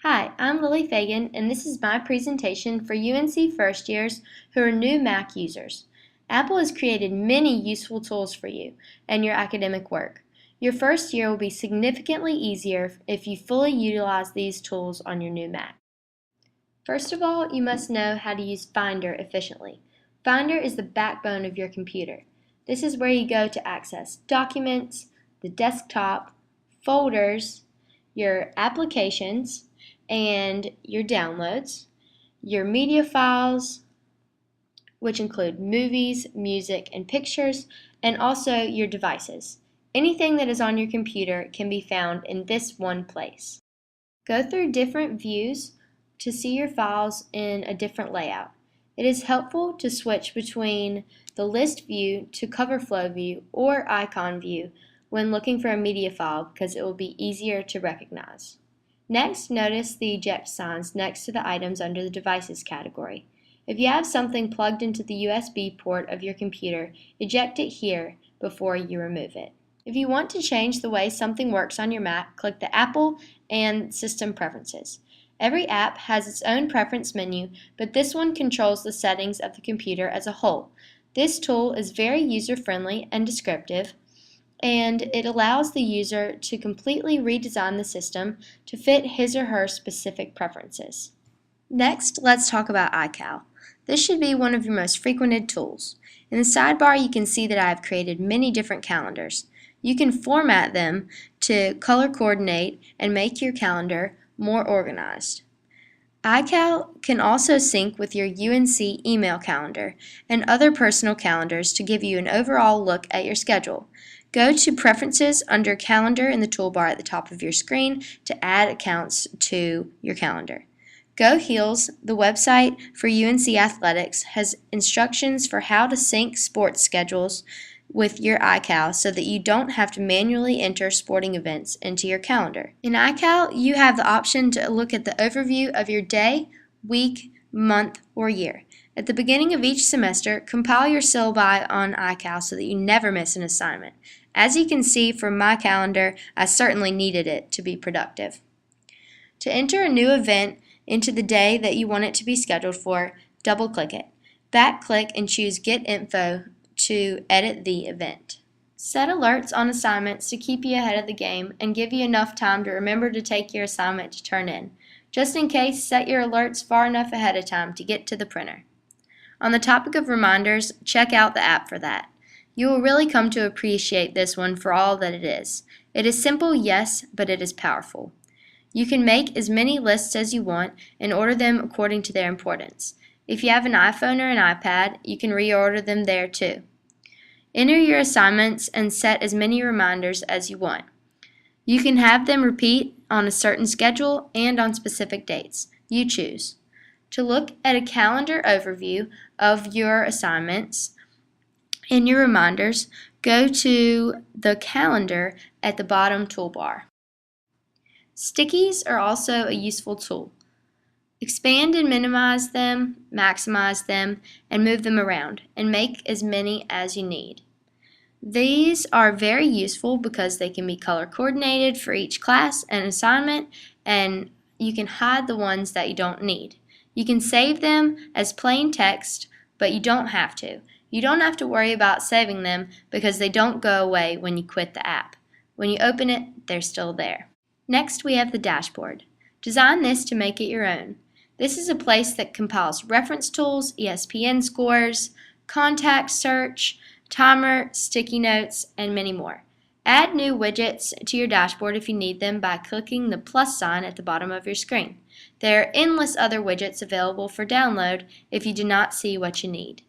Hi, I'm Lily Fagan, and this is my presentation for UNC first years who are new Mac users. Apple has created many useful tools for you and your academic work. Your first year will be significantly easier if you fully utilize these tools on your new Mac. First of all, you must know how to use Finder efficiently. Finder is the backbone of your computer. This is where you go to access documents, the desktop, folders, your applications, and your downloads, your media files, which include movies, music, and pictures, and also your devices. Anything that is on your computer can be found in this one place. Go through different views to see your files in a different layout. It is helpful to switch between the list view to cover flow view or icon view when looking for a media file because it will be easier to recognize. Next, notice the eject signs next to the items under the Devices category. If you have something plugged into the USB port of your computer, eject it here before you remove it. If you want to change the way something works on your Mac, click the Apple and System Preferences. Every app has its own preference menu, but this one controls the settings of the computer as a whole. This tool is very user-friendly and descriptive, and it allows the user to completely redesign the system to fit his or her specific preferences. Next, let's talk about iCal. This should be one of your most frequented tools. In the sidebar, you can see that I have created many different calendars. You can format them to color coordinate and make your calendar more organized. iCal can also sync with your UNC email calendar and other personal calendars to give you an overall look at your schedule. Go to Preferences under Calendar in the toolbar at the top of your screen to add accounts to your calendar. Go Heels, the website for UNC Athletics, has instructions for how to sync sports schedules with your iCal so that you don't have to manually enter sporting events into your calendar. In iCal, you have the option to look at the overview of your day, week, month, or year. At the beginning of each semester, compile your syllabi on iCal so that you never miss an assignment. As you can see from my calendar, I certainly needed it to be productive. To enter a new event into the day that you want it to be scheduled for, double-click it. Back-click and choose Get Info to edit the event. Set alerts on assignments to keep you ahead of the game and give you enough time to remember to take your assignment to turn in. Just in case, set your alerts far enough ahead of time to get to the printer. On the topic of reminders, check out the app for that. You will really come to appreciate this one for all that it is. It is simple, yes, but it is powerful. You can make as many lists as you want and order them according to their importance. If you have an iPhone or an iPad, you can reorder them there too. Enter your assignments and set as many reminders as you want. You can have them repeat on a certain schedule and on specific dates. You choose. To look at a calendar overview of your assignments and your reminders, go to the calendar at the bottom toolbar. Stickies are also a useful tool. Expand and minimize them, maximize them, and move them around, and make as many as you need. These are very useful because they can be color coordinated for each class and assignment, and you can hide the ones that you don't need. You can save them as plain text, but you don't have to. You don't have to worry about saving them because they don't go away when you quit the app. When you open it, they're still there. Next, we have the dashboard. Design this to make it your own. This is a place that compiles reference tools, ESPN scores, contact search, timer, sticky notes, and many more. Add new widgets to your dashboard if you need them by clicking the plus sign at the bottom of your screen. There are endless other widgets available for download if you do not see what you need.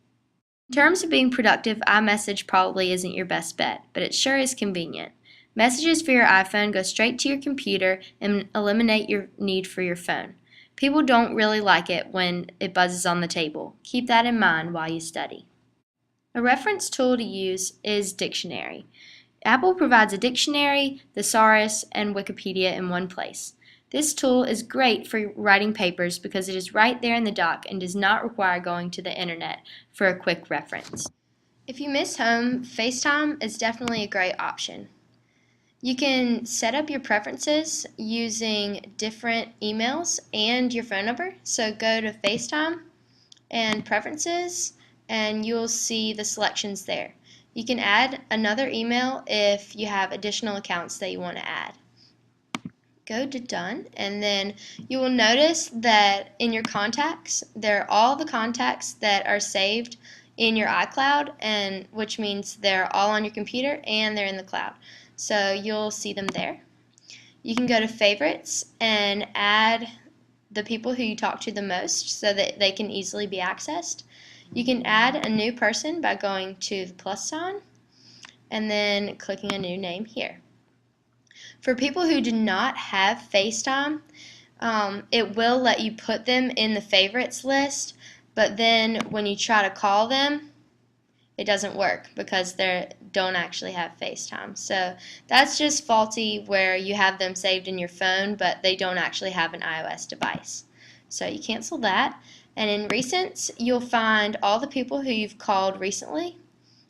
In terms of being productive, iMessage probably isn't your best bet, but it sure is convenient. Messages for your iPhone go straight to your computer and eliminate your need for your phone. People don't really like it when it buzzes on the table. Keep that in mind while you study. A reference tool to use is Dictionary. Apple provides a dictionary, thesaurus, and Wikipedia in one place. This tool is great for writing papers because it is right there in the dock and does not require going to the internet for a quick reference. If you miss home, FaceTime is definitely a great option. You can set up your preferences using different emails and your phone number. So go to FaceTime and Preferences, and you'll see the selections there. You can add another email if you have additional accounts that you want to add. Go to Done, and then you will notice that in your contacts, there are all the contacts that are saved in your iCloud, and which means they're all on your computer and they're in the cloud. So you'll see them there. You can go to Favorites and add the people who you talk to the most so that they can easily be accessed. You can add a new person by going to the plus sign and then clicking a new name here. For people who do not have FaceTime, it will let you put them in the favorites list, but then when you try to call them, it doesn't work because they don't actually have FaceTime. So that's just faulty where you have them saved in your phone, but they don't actually have an iOS device. So you cancel that. And in Recents, you'll find all the people who you've called recently,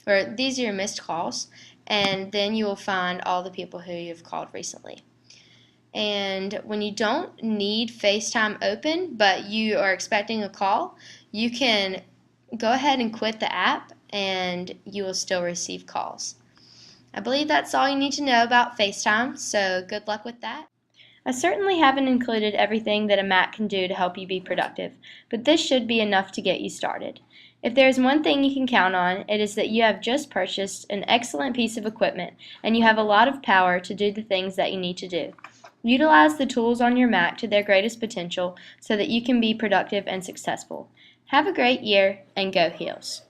or these are your missed calls, and then you will find all the people who you've called recently. And when you don't need FaceTime open, but you are expecting a call, you can go ahead and quit the app and you will still receive calls. I believe that's all you need to know about FaceTime, so good luck with that. I certainly haven't included everything that a Mac can do to help you be productive, but this should be enough to get you started. If there is one thing you can count on, it is that you have just purchased an excellent piece of equipment and you have a lot of power to do the things that you need to do. Utilize the tools on your Mac to their greatest potential so that you can be productive and successful. Have a great year, and go Heels!